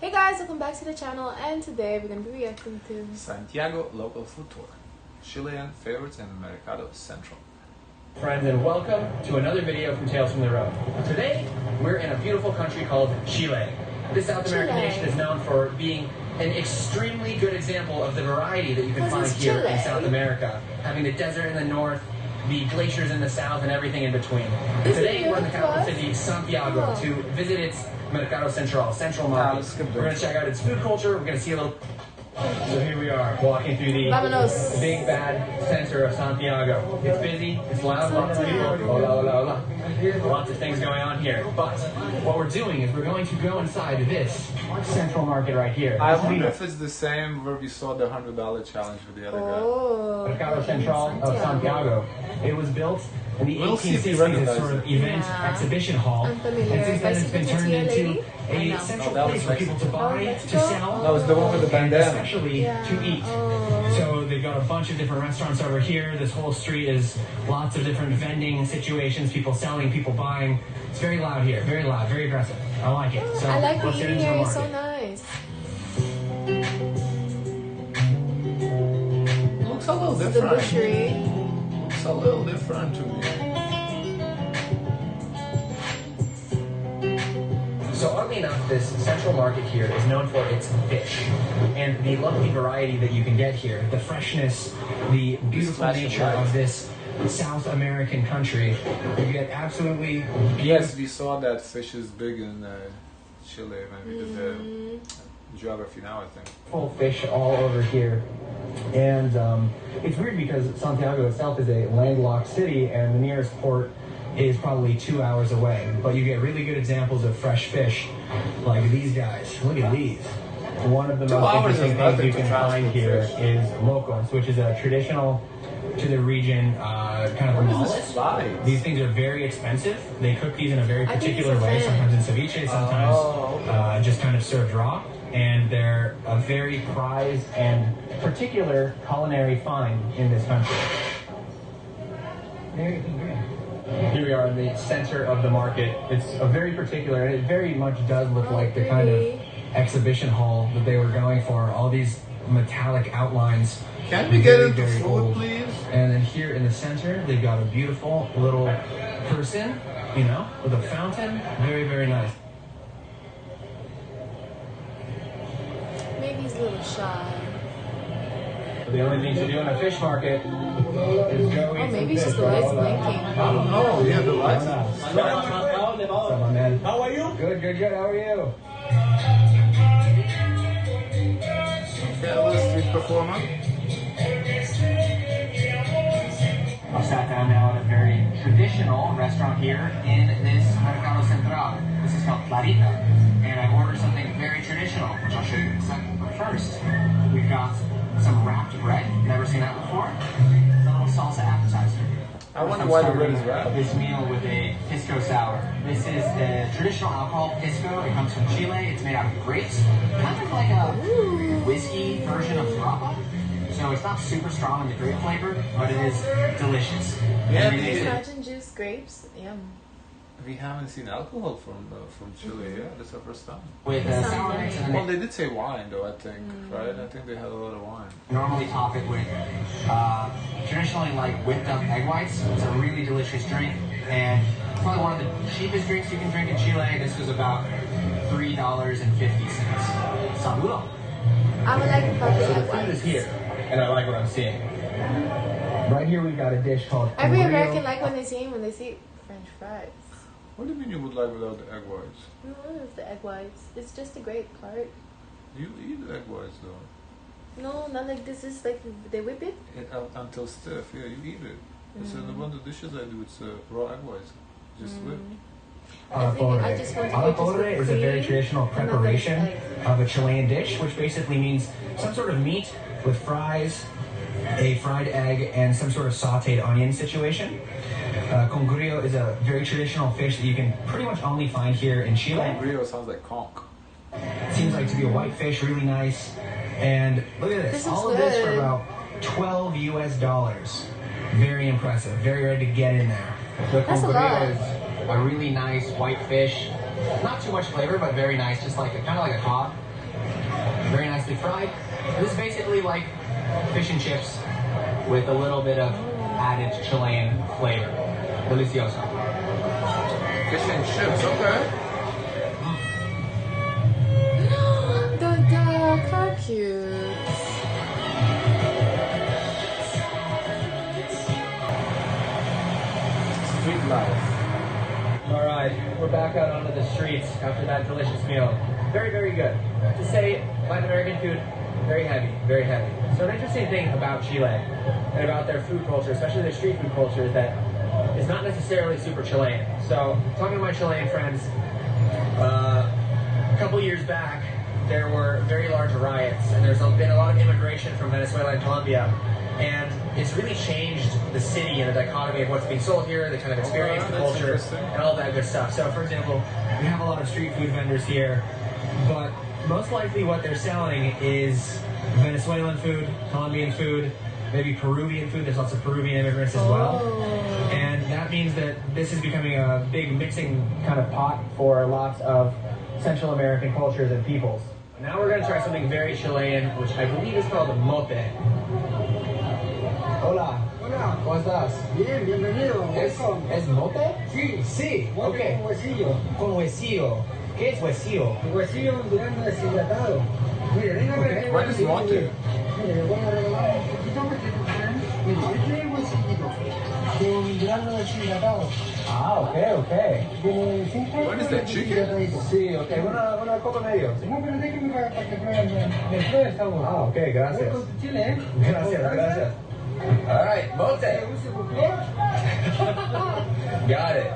Hey guys, welcome back to the channel, and today we're going to be reacting to Santiago local food tour, Chilean favorites in Mercado Central. Friends, and welcome to another video from Tales from the Road. Today, we're in a beautiful country called Chile. This South American nation is known for being an extremely good example of the variety that you can find here in South America, having the desert in the north, the glaciers in the south, and everything in between. Today, we're in the capital city, Santiago, to visit its Mercado Central market. We're going to check out its food culture. We're going to see a little... So here we are, walking through the big bad center of Santiago. It's busy, it's loud, lots of people, hola, hola, hola. Lots of things going on here. But what we're doing is we're going to go inside this central market right here. I wonder if it's the same where we saw the $100 challenge with the other guy. Mercado Central of Santiago. It was built in the 1860s as sort of event exhibition hall, and since then it's been turned into a central place for people to buy, to sell, that was the one with the bandana, especially to eat. So they've got a bunch of different restaurants over here. This whole street is lots of different vending situations, people selling, people buying. It's very loud here, very loud, very aggressive. I like it. So I like let's the get eating into the here, it's market. so nice. Looks a little The different. butchery. Looks a little different to me. So oddly enough, this central market here is known for its fish and the lovely variety that you can get here, the freshness, the beautiful nature of this South American country. You get absolutely... Yes, we saw that fish is big in Chile when we did the geography now, I think. Full fish all over here. And it's weird because Santiago itself is a landlocked city and the nearest port is probably 2 hours away, but you get really good examples of fresh fish like these guys. Look at these. One of the most interesting things you can find here is locos, which is a traditional to the region kind of a mollusk. These things are very expensive. They cook these in a very particular way, sometimes in ceviche, sometimes just kind of served raw, and they're a very prized and particular culinary find in this country. Here we are in the center of the market. It's a very particular, and it very much does look like the kind of exhibition hall that they were going for. All these metallic outlines. Can we get into food, please? And then here in the center, they've got a beautiful little person, you know, with a fountain. Very, very nice. Maybe he's a little shy. The only thing to do in a fish market is go eat maybe some it's just fish. the light's blinking. I don't know, yeah, the lights. What's up, my man? How are you? Good, good, good. How are you? Yeah, a little street performer. I've sat down now at a very traditional restaurant here in this Mercado Central. This is called Clarita, and I ordered something very traditional, which I'll show you in a second. But first, we've got some wrapped bread. Never seen that before. It's a little salsa appetizer. I wonder why the bread is wrapped. This meal with a pisco sour. This is the traditional alcohol pisco. It comes from Chile. It's made out of grapes. Kind of like a whiskey version of grappa. So it's not super strong in the grape flavor, but it is delicious. Yeah, Imagine juice grapes. Yum. we haven't seen alcohol from Chile. Yeah, that's our first time. With sour mix and well, they did say wine, though. I think, right? I think they had a lot of wine. Normally top it with traditionally like whipped up egg whites. It's a really delicious drink, and probably one of the cheapest drinks you can drink in Chile. This was about $3.50. Saludo. I would like to probably So the food is here, and I like what I'm seeing. Right here we've got a dish called Every American like when they see French fries. What do you mean you would like without the egg whites? No, it's the egg whites. It's just the grape part. You eat egg whites, though. No, not like this. Is like they whip it. Until stiff, yeah, you eat it. It's in one of the dishes I do. It's raw egg whites, just whipped. Alapodre is a very traditional preparation of a Chilean dish, which basically means some sort of meat with fries, a fried egg, and some sort of sauteed onion situation. Congrio is a very traditional fish that you can pretty much only find here in Chile. Congrio sounds like conch. It seems like to be a white fish, really nice. And look at this, all of this for about $12 US. Very impressive, very ready to get in there. The Congrio is a really nice white fish. Not too much flavor, but very nice, just like kind of like a cod. nicely fried. And this is basically like fish and chips with a little bit of added Chilean flavor. Delicioso. Fish and chips, okay. The duck, how cute. Street life. All right, we're back out onto the streets after that delicious meal. Very, very good. To say Latin American food, very heavy, very heavy. So an interesting thing about Chile and about their food culture, especially their street food culture, is that it's not necessarily super Chilean. So talking to my Chilean friends, a couple years back, there were very large riots, and there's been a lot of immigration from Venezuela and Colombia, and it's really changed the city and the dichotomy of what's being sold here, the kind of experience, the culture, and all that good stuff. So, for example, we have a lot of street food vendors here, but most likely what they're selling is Venezuelan food, Colombian food, maybe Peruvian food. There's lots of Peruvian immigrants as well. And that means that this is becoming a big mixing kind of pot for lots of Central American cultures and peoples. Now we're going to try something very Chilean, which I believe is called mote. Hola. Hola. ¿Cómo estás? Bien, bienvenido. ¿Es mote? Sí. Sí, Mote ok. con huesillo. Con huesillo. ¿Qué es huesillo? Huesillo hondurano deshidratado. Mire, venga a ver. What is mote? Mire, le voy a regalar un poquito porque mire, este es huesillito de hondurano deshidratado. Ah, ok, ok. Tiene 5. What is that, chicken? Sí, ok. Una copa medio. No, pero déjeme para que prueben el pruebe sabor. Ah, ok, Voy gracias. con tu chile, ¿eh? Gracias, gracias. All right, mote. Got it.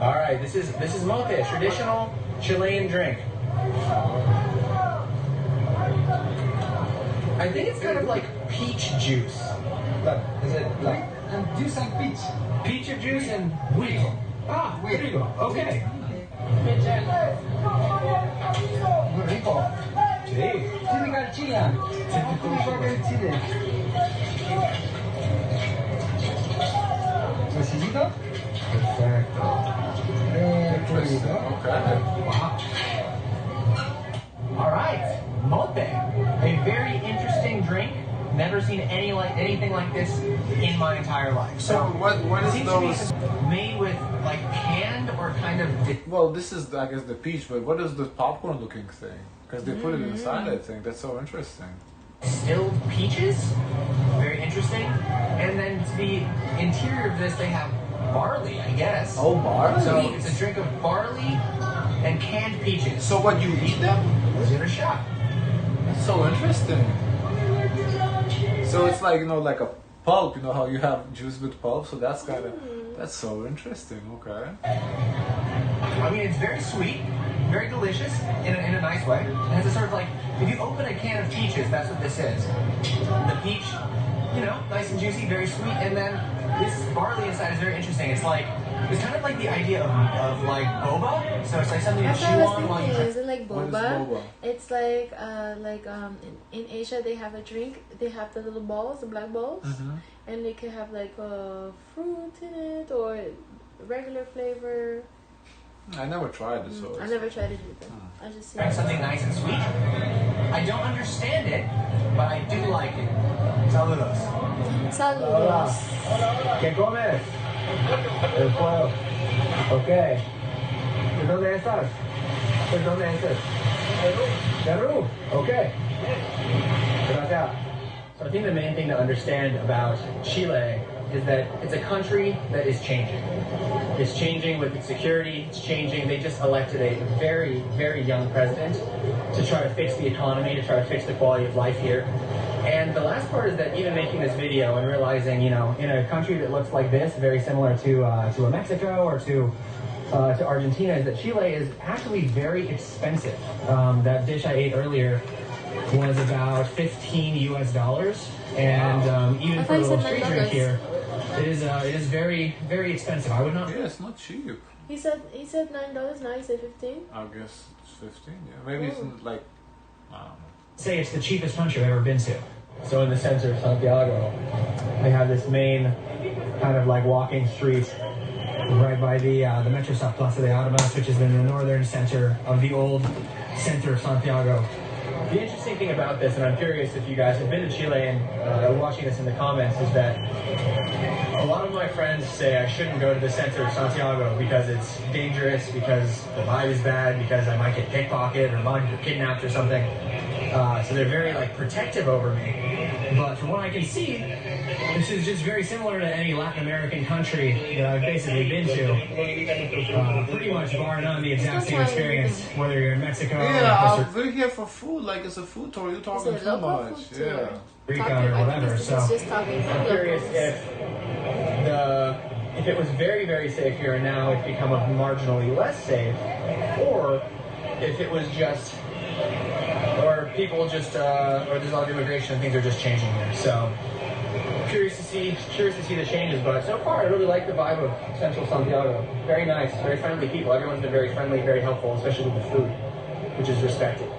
All right, this is mote, traditional Chilean drink. I think it's kind of like peach juice. Look, is it like And juice and peach. peach juice and wheat? Ah, there you go. Okay. Muy rico. Sí. Typical Chilean. Típico del Chile. Huesillito. Perfecto. Interesting. Okay. Wow. All right, mote, a very interesting drink. Never seen anything like this in my entire life. So what it is seems those? to be made with like canned or kind of Well, this is I guess the peach, but what is the popcorn looking thing? Because they put it inside. I think that's so interesting. distilled peaches. Very interesting. And then to the interior of this, they have barley, I guess. Oh, barley. So it's a drink of barley and canned peaches. So what, you eat them? Give it a shot. That's so interesting. So it's like, like a pulp, how you have juice with pulp, so that's kind of, that's so interesting, okay. I mean, it's very sweet, very delicious in a nice way. It has a sort of like, if you open a can of peaches, that's what this is. The peach, nice and juicy, very sweet, and then this barley inside is very interesting. It's kind of like the idea of like boba. So it's like something to That's chew what I was on while thinking. you drink. Is it like What is boba? boba? It's like in Asia they have a drink. They have the little balls, the black balls, and they can have like fruit in it or regular flavor. I never tried it, so I never tried it either. I just see Drink something nice and sweet. I don't understand it, but I do like it. Saludos. Saludos. ¿Qué comes? El fuego. Ok. ¿De dónde estás? ¿De dónde estás? Peru. Ok. Gracias. So I think the main thing to understand about Chile is that it's a country that is changing. It's changing with its security, it's changing. They just elected a very, very young president to try to fix the economy, to try to fix the quality of life here. And the last part is that even making this video and realizing, in a country that looks like this, very similar to a Mexico or to Argentina, is that Chile is actually very expensive. That dish I ate earlier was about $15 US, and even for a little street drink here, it is very, very expensive. I would not. yeah, it's not cheap. He said $9. Now he said 15. I guess it's 15. Yeah, maybe it's like, I don't know. Say it's the cheapest country I've ever been to. So in the center of Santiago, they have this main kind of like walking street right by the Metro South Plaza de Armas, which is in the northern center of the old center of Santiago. The interesting thing about this, and I'm curious if you guys have been to Chile and are watching this in the comments, is that a lot of my friends say I shouldn't go to the center of Santiago because it's dangerous, because the vibe is bad, because I might get pickpocketed or mugged or kidnapped or something. So they're very protective over me. But from what I can see, this is just very similar to any Latin American country that I've basically been to. Pretty much bar none the exact same experience, whether you're in Mexico or we're here for food, like it's a food tour. You're talking too much. Yeah. Rica or whatever. So I'm curious if it was very, very safe here and now it's become marginally less safe, or if it was just, or people just, or there's a lot of immigration and things are just changing here. So curious to see the changes, but so far I really like the vibe of Central Santiago. Very nice, very friendly people. Everyone's been very friendly, very helpful, especially with the food, which is respected.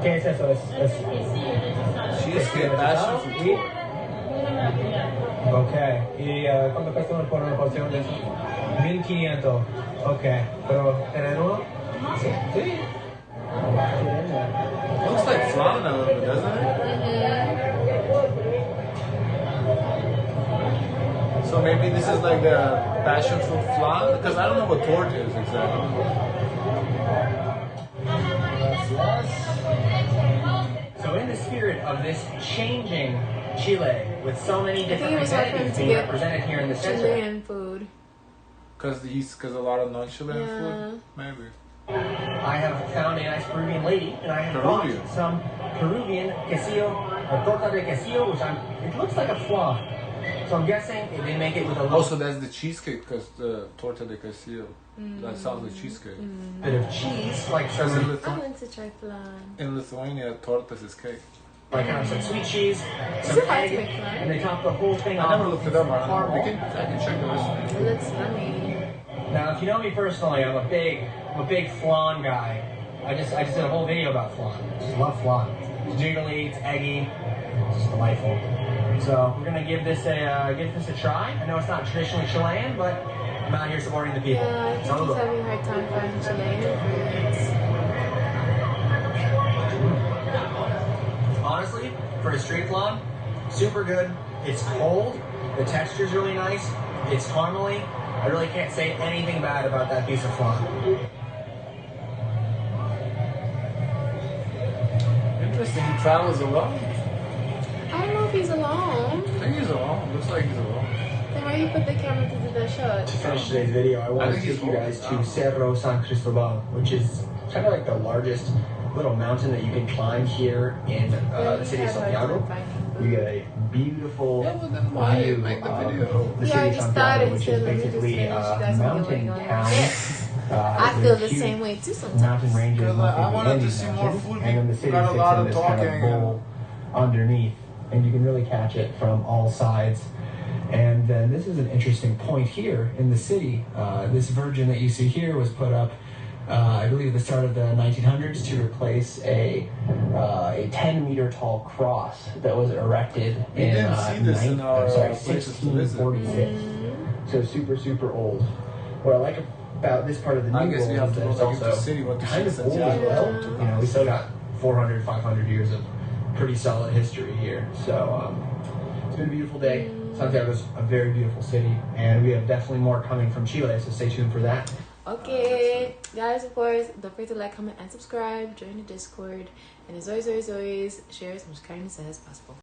¿Qué es eso? Cheesecake, passion fruit. Ok. ¿Y cuánto cuesta por una porción de eso? 1500. Ok. ¿Pero tener uno? Sí. Looks like flan a little bit, doesn't it? So maybe this is like the passion fruit flan? Because I don't know what torta is exactly. So in the spirit of this changing Chile, with so many different identities being represented here in the center. Chilean food. Because a lot of non-Chilean food? Maybe. I have found a nice Peruvian lady, and I have bought some Peruvian quesillo, or torta de quesillo, which it looks like a flan. So I'm guessing they make it with a also that's the cheesecake, because the torta de quesillo. That sounds like cheesecake. Bit of cheese, like some. I want to try flan. In Lithuania, tortas is cake. Like some sweet cheese, some Is it hard egg, to make flan? and they top the whole thing off. I never looked it up. I caramel. can check the recipe. It looks yummy. Now, if you know me personally, I'm a big flan guy. I just did a whole video about flan. I just love flan. It's jiggly, it's eggy, it's just delightful. So we're gonna give this a try. I know it's not traditionally Chilean, but I'm out here supporting the people. Yeah, I think he's having a hard time finding Chilean foods. Honestly, for a street flan, super good. It's cold. The texture's really nice. It's caramely. I really can't say anything bad about that piece of flan. Interesting. He travels alone. I don't know if he's alone. I think he's alone. Looks like he's alone. Then why you put the camera to do the shot? To finish today's video, I want to take you guys to Cerro San Cristobal, which is kind of like the largest little mountain that you can climb here in the city of Santiago. You get a beautiful view of the city of Santiago, which is basically a mountain town. I feel the same way too sometimes. Mountain ranges, I wanted to see more food. and then the city Got a sits lot in of this kind of talking. bowl underneath, and you can really catch it from all sides. And then this is an interesting point here in the city. This Virgin that you see here was put up, I believe, at the start of the 1900s to replace a 10-meter tall cross that was erected in 1646. So super, super old. What I like about this part of the New World is that it's also kind of old as well. You know, we still got 400, 500 years of pretty solid history here. So it's been a beautiful day. Santiago's a very beautiful city, and we have definitely more coming from Chile, so stay tuned for that. Okay, guys, of course, don't forget to like, comment, and subscribe. Join the Discord, and as always, share as much kindness as possible.